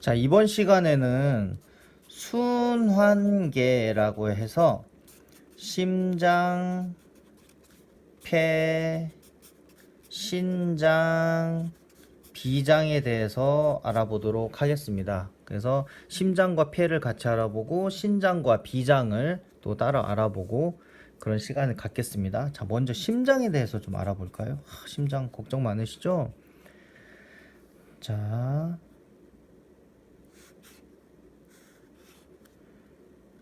자, 이번 시간에는 순환계라고 해서 심장, 폐, 신장, 비장에 대해서 알아보도록 하겠습니다. 그래서 심장과 폐를 같이 알아보고 신장과 비장을 또 따로 알아보고 그런 시간을 갖겠습니다. 자, 먼저 심장에 대해서 좀 알아볼까요? 심장 걱정 많으시죠? 자,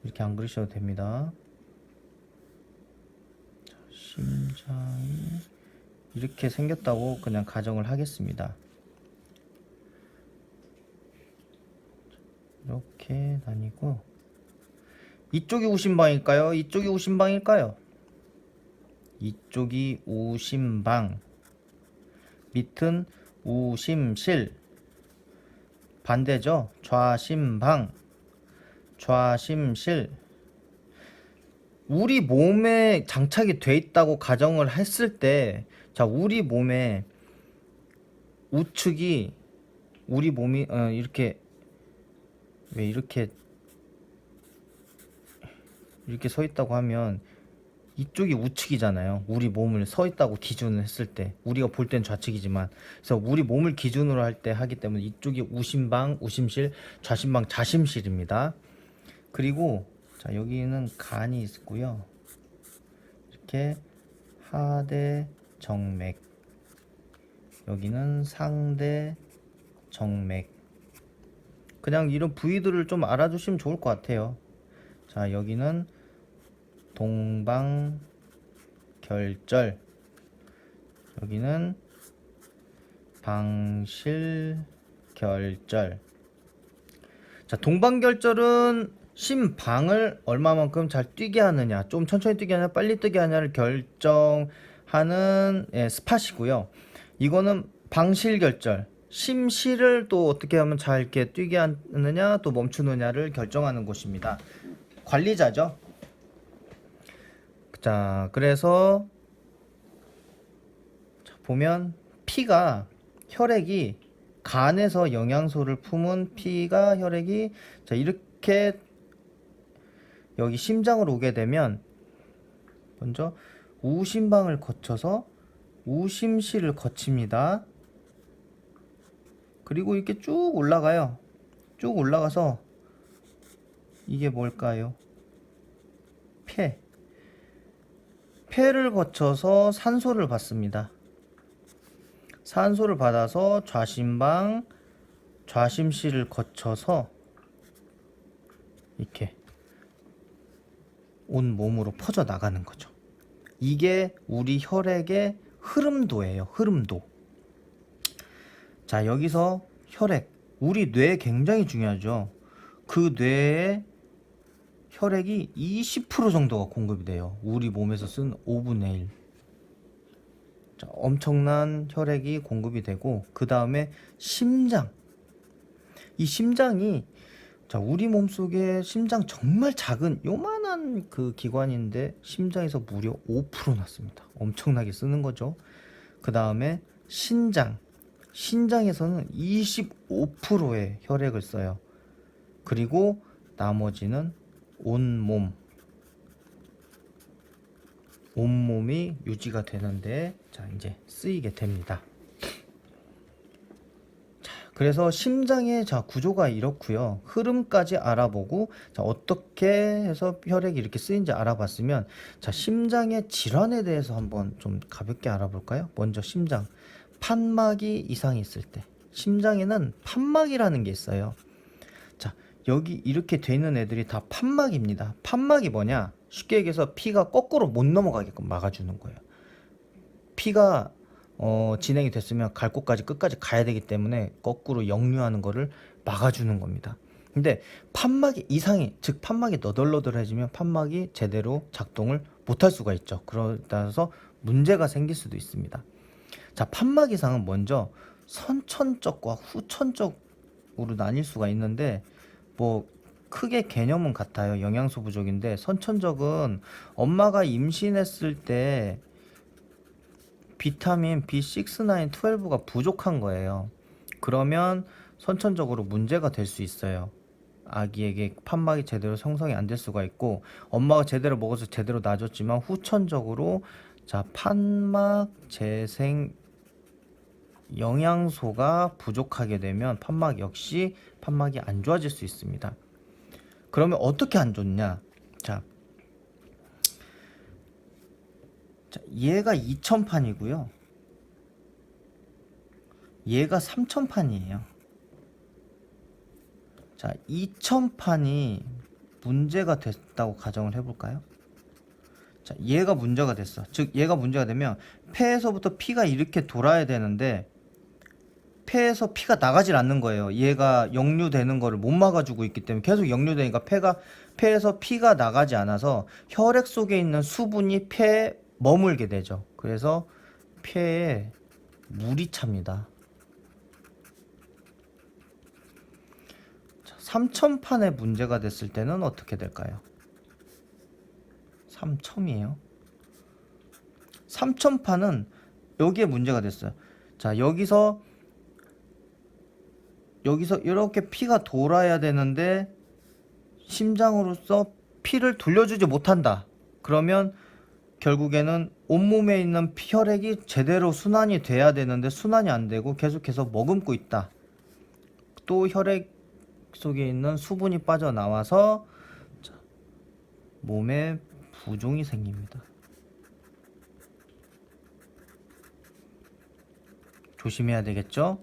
이렇게 안 그리셔도 됩니다. 자, 심장이 이렇게 생겼다고 그냥 가정을 하겠습니다. 이렇게 다니고, 이쪽이 우심방일까요? 이쪽이 우심방일까요? 이쪽이 우심방, 밑은 우심실, 반대죠. 좌심방, 좌심실. 우리 몸에 장착이 돼 있다고 가정을 했을 때, 자, 우리 몸에 우측이 우리 몸이 이렇게, 왜 이렇게 서 있다고 하면 이쪽이 우측이잖아요. 우리 몸을 서 있다고 기준을 했을 때, 우리가 볼 땐 좌측이지만, 그래서 우리 몸을 기준으로 할 때 하기 때문에 이쪽이 우심방, 우심실, 좌심방, 좌심실입니다. 그리고 자, 여기는 간이 있고요. 이렇게 하대 정맥, 여기는 상대 정맥. 그냥 이런 부위들을 좀 알아두시면 좋을 것 같아요. 자, 여기는 동방결절, 여기는 방실결절. 자, 동방결절은 심방을 얼마만큼 잘 뛰게 하느냐, 좀 천천히 뛰게 하느냐, 빨리 뛰게 하느냐를 결정하는 스팟이고요. 이거는 방실결절, 심실을 또 어떻게 하면 잘 이렇게 뛰게 하느냐, 또 멈추느냐를 결정하는 곳입니다. 관리자죠. 자, 그래서 보면 피가, 혈액이, 간에서 영양소를 품은 피가, 혈액이, 자, 이렇게 여기 심장으로 오게 되면 먼저 우심방을 거쳐서 우심실을 거칩니다. 그리고 이렇게 쭉 올라가요. 쭉 올라가서 이게 뭘까요? 폐를 거쳐서 산소를 받습니다. 산소를 받아서 좌심방, 좌심실을 거쳐서 이렇게 온 몸으로 퍼져 나가는 거죠. 이게 우리 혈액의 흐름도예요. 흐름도. 자, 여기서 혈액, 우리 뇌 굉장히 중요하죠. 그 뇌에 혈액이 20% 정도가 공급이 돼요. 우리 몸에서 쓴 5분의 1. 자, 엄청난 혈액이 공급이 되고, 그 다음에 심장. 이 심장이, 자, 우리 몸속에 심장 정말 작은 요만한 그 기관인데 심장에서 무려 5% 났습니다. 엄청나게 쓰는 거죠. 그 다음에 신장. 신장에서는 25%의 혈액을 써요. 그리고 나머지는 온몸이 유지가 되는데, 자, 이제 쓰이게 됩니다. 자, 그래서 심장의 자, 구조가 이렇고요. 흐름까지 알아보고, 자, 어떻게 해서 혈액이 이렇게 쓰인지 알아봤으면, 자, 심장의 질환에 대해서 한번 좀 가볍게 알아볼까요? 먼저 심장. 판막이 이상이 있을 때, 심장에는 판막이라는 게 있어요. 자, 여기 이렇게 돼 있는 애들이 다 판막입니다. 판막이 뭐냐? 쉽게 얘기해서 피가 거꾸로 못 넘어가게끔 막아주는 거예요. 피가 진행이 됐으면 갈 곳까지 끝까지 가야 되기 때문에 거꾸로 역류하는 거를 막아주는 겁니다. 근데 판막이 이상이, 즉 판막이 너덜너덜해지면 판막이 제대로 작동을 못할 수가 있죠. 그러다서 문제가 생길 수도 있습니다. 자, 판막 이상은 먼저 선천적과 후천적으로 나뉠 수가 있는데, 뭐 크게 개념은 같아요. 영양소 부족인데, 선천적은 엄마가 임신했을 때 비타민 B6, 9, 12가 부족한 거예요. 그러면 선천적으로 문제가 될 수 있어요. 아기에게 판막이 제대로 형성이 안 될 수가 있고, 엄마가 제대로 먹어서 제대로 놔줬지만 후천적으로 자 판막 재생 영양소가 부족하게 되면 판막 역시 판막이 안 좋아질 수 있습니다. 그러면 어떻게 안 좋냐? 자, 얘가 2000판이고요. 얘가 3000판이에요. 자, 2000판이 문제가 됐다고 가정을 해볼까요? 자, 얘가 문제가 됐어. 즉, 얘가 문제가 되면 폐에서부터 피가 이렇게 돌아야 되는데 폐에서 피가 나가질 않는 거예요. 얘가 역류되는 거를 못 막아주고 있기 때문에 계속 역류되니까 폐에서 피가 나가지 않아서 혈액 속에 있는 수분이 폐에 머물게 되죠. 그래서 폐에 물이 찹니다. 3000판에 문제가 됐을 때는 어떻게 될까요? 3000이에요. 3000판은 여기에 문제가 됐어요. 자, 여기서 이렇게 피가 돌아야 되는데 심장으로서 피를 돌려주지 못한다. 그러면 결국에는 온몸에 있는 혈액이 제대로 순환이 돼야 되는데 순환이 안 되고 계속해서 머금고 있다. 또 혈액 속에 있는 수분이 빠져나와서 몸에 부종이 생깁니다. 조심해야 되겠죠?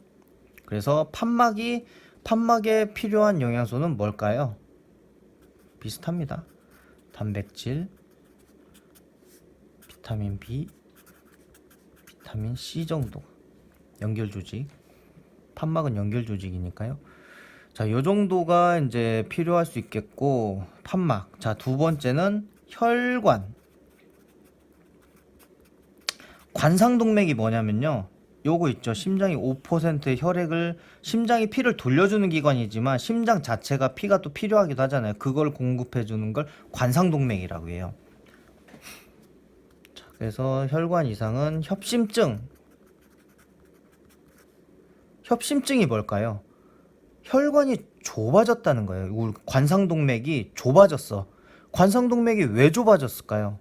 그래서 판막에 필요한 영양소는 뭘까요? 비슷합니다. 단백질, 비타민 B, 비타민 C 정도. 연결조직. 판막은 연결조직이니까요. 자, 요 정도가 이제 필요할 수 있겠고, 판막. 자, 두 번째는 혈관. 관상동맥이 뭐냐면요. 요거 있죠. 심장이 5%의 심장이 피를 돌려주는 기관이지만 심장 자체가 피가 또 필요하기도 하잖아요. 그걸 공급해주는 걸 관상동맥이라고 해요. 자, 그래서 혈관 이상은 협심증. 협심증이 뭘까요? 혈관이 좁아졌다는 거예요. 관상동맥이 좁아졌어. 관상동맥이 왜 좁아졌을까요?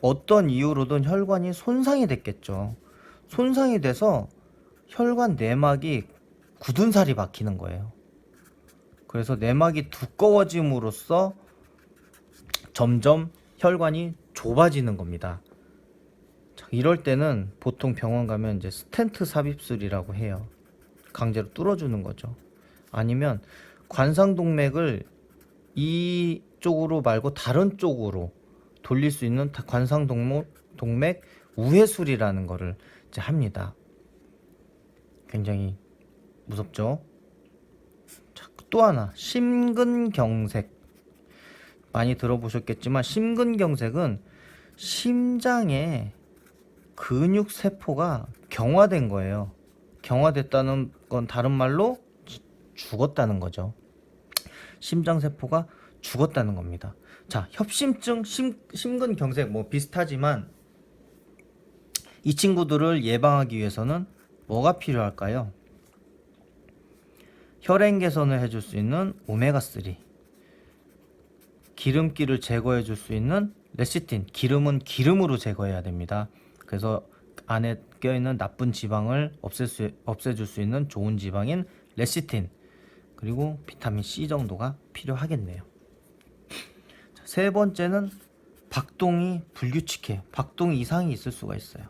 어떤 이유로든 혈관이 손상이 됐겠죠. 손상이 돼서 혈관 내막이 굳은 살이 박히는 거예요. 그래서 내막이 두꺼워짐으로써 점점 혈관이 좁아지는 겁니다. 자, 이럴 때는 보통 병원 가면 이제 스텐트 삽입술이라고 해요. 강제로 뚫어주는 거죠. 아니면 관상동맥을 이쪽으로 말고 다른 쪽으로 돌릴 수 있는 관상동맥 우회술이라는 거를 이제 합니다. 굉장히 무섭죠. 자, 또 하나 심근경색. 많이 들어보셨겠지만 심근경색은 심장의 근육세포가 경화된 거예요. 경화됐다는 건 다른 말로 죽었다는 거죠. 심장세포가 죽었다는 겁니다. 자, 협심증, 심근경색 뭐 비슷하지만 이 친구들을 예방하기 위해서는 뭐가 필요할까요? 혈행 개선을 해줄 수 있는 오메가3, 기름기를 제거해 줄 수 있는 레시틴. 기름은 기름으로 제거해야 됩니다. 그래서 안에 껴있는 나쁜 지방을 없애줄 수 있는 좋은 지방인 레시틴, 그리고 비타민 C 정도가 필요하겠네요. 자, 세 번째는 박동이 불규칙해. 박동 이상이 있을 수가 있어요.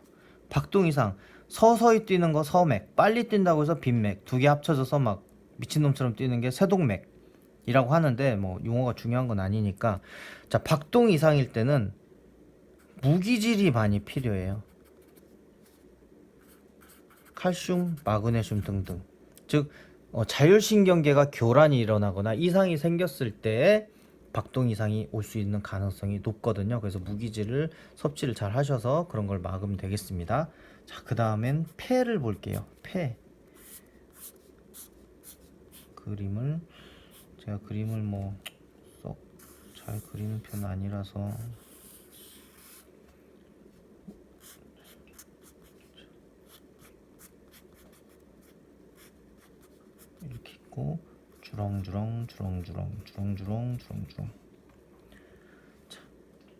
박동 이상, 서서히 뛰는 거 서맥, 빨리 뛴다고 해서 빈맥, 두 개 합쳐져서 막 미친놈처럼 뛰는 게 세동맥이라고 하는데 뭐 용어가 중요한 건 아니니까. 자, 박동 이상일 때는 무기질이 많이 필요해요. 칼슘, 마그네슘 등등. 즉 자율신경계가 교란이 일어나거나 이상이 생겼을 때 박동 이상이 올 수 있는 가능성이 높거든요. 그래서 무기질을 섭취를 잘 하셔서 그런 걸 막으면 되겠습니다. 자, 그 다음엔 폐를 볼게요. 폐. 제가 그림을 뭐 썩 잘 그리는 편은 아니라서. 이렇게 있고 주렁주렁 주렁주렁 주렁주렁 주렁주렁. 자,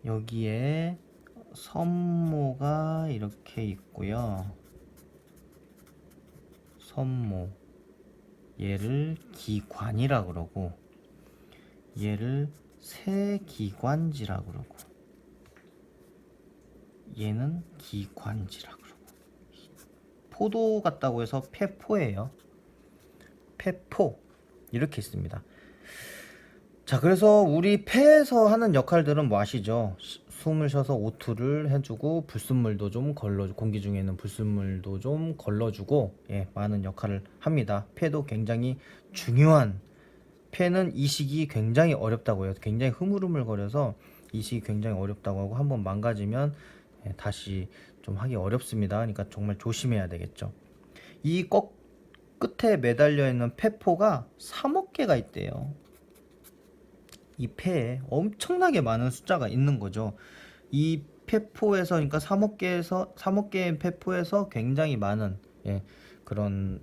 여기에 선모가 이렇게 있고요. 선모, 얘를 기관이라 그러고 얘를 세기관지라 그러고 얘는 기관지라 그러고. 포도 같다고 해서 폐포예요. 폐포 이렇게 있습니다. 자, 그래서 우리 폐에서 하는 역할들은 뭐 아시죠? 숨을 쉬어서 O2를 해주고 불순물도 좀 걸러주고 공기 중에 있는 불순물도 좀 걸러주고 많은 역할을 합니다. 폐도 굉장히 중요한, 폐는 이식이 굉장히 어렵다고 해요. 굉장히 흐물흐물거려서 이식이 굉장히 어렵다고 하고 한번 망가지면 다시 좀 하기 어렵습니다. 그러니까 정말 조심해야 되겠죠. 이 끝에 매달려 있는 폐포가 3억 개가 있대요. 이 폐에 엄청나게 많은 숫자가 있는 거죠. 이 폐포에서, 그러니까 3억 개의 폐포에서 굉장히 많은 그런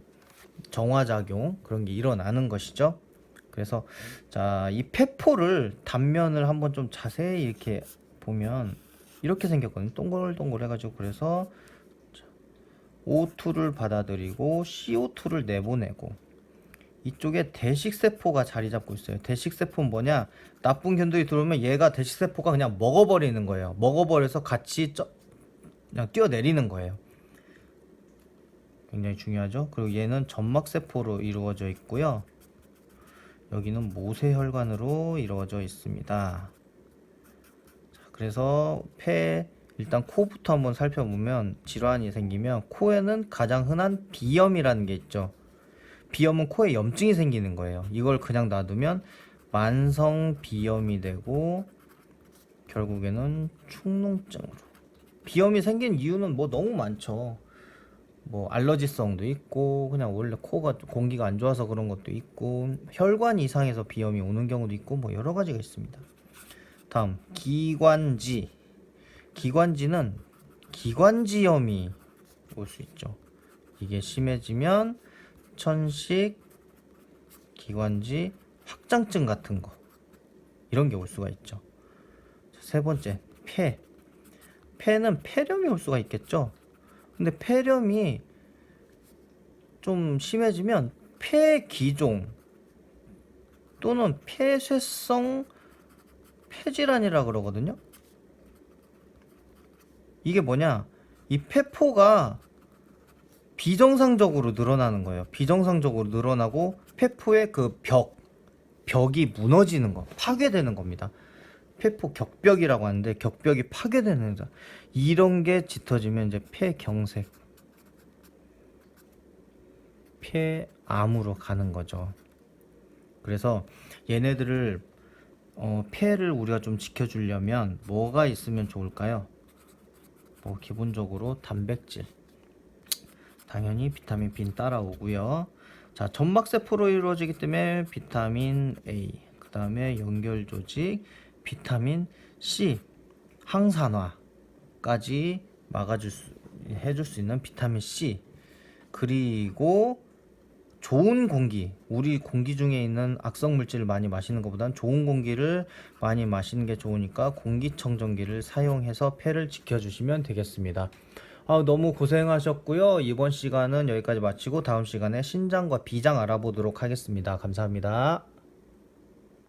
정화작용 그런 게 일어나는 것이죠. 그래서 자, 이 폐포를 단면을 한번 좀 자세히 이렇게 보면 이렇게 생겼거든요. 동글동글 해가지고. 그래서 O2를 받아들이고 CO2를 내보내고 이쪽에 대식세포가 자리 잡고 있어요. 대식세포는 뭐냐? 나쁜 균들이 들어오면 얘가 대식세포가 그냥 먹어버리는 거예요. 먹어버려서 같이 그냥 뛰어내리는 거예요. 굉장히 중요하죠. 그리고 얘는 점막세포로 이루어져 있고요. 여기는 모세혈관으로 이루어져 있습니다. 자, 그래서 일단 코부터 한번 살펴보면 질환이 생기면 코에는 가장 흔한 비염이라는 게 있죠. 비염은 코에 염증이 생기는 거예요. 이걸 그냥 놔두면 만성 비염이 되고 결국에는 축농증으로. 비염이 생긴 이유는 뭐 너무 많죠. 뭐 알러지성도 있고 그냥 원래 코가 공기가 안 좋아서 그런 것도 있고 혈관 이상해서 비염이 오는 경우도 있고 뭐 여러 가지가 있습니다. 다음 기관지. 기관지는 기관지염이 올 수 있죠. 이게 심해지면 천식, 기관지, 확장증 같은 거 이런 게 올 수가 있죠. 세 번째 폐. 폐는 폐렴이 올 수가 있겠죠. 근데 폐렴이 좀 심해지면 폐기종 또는 폐쇄성 폐질환이라 그러거든요. 이게 뭐냐? 이 폐포가 비정상적으로 늘어나는 거예요. 비정상적으로 늘어나고 폐포의 그 벽이 무너지는 거, 파괴되는 겁니다. 폐포 격벽이라고 하는데 격벽이 파괴되는 거. 이런 게 짙어지면 이제 폐경색, 폐암으로 가는 거죠. 그래서 얘네들을 폐를 우리가 좀 지켜주려면 뭐가 있으면 좋을까요? 뭐 기본적으로 단백질, 당연히 비타민 B는 따라오고요. 자, 점막세포로 이루어지기 때문에 비타민 A, 그 다음에 연결조직, 비타민 C, 항산화까지 해줄 수 있는 비타민 C, 그리고 좋은 공기, 우리 공기 중에 있는 악성 물질을 많이 마시는 것보다는 좋은 공기를 많이 마시는 게 좋으니까 공기청정기를 사용해서 폐를 지켜주시면 되겠습니다. 너무 고생하셨고요. 이번 시간은 여기까지 마치고 다음 시간에 신장과 비장 알아보도록 하겠습니다. 감사합니다.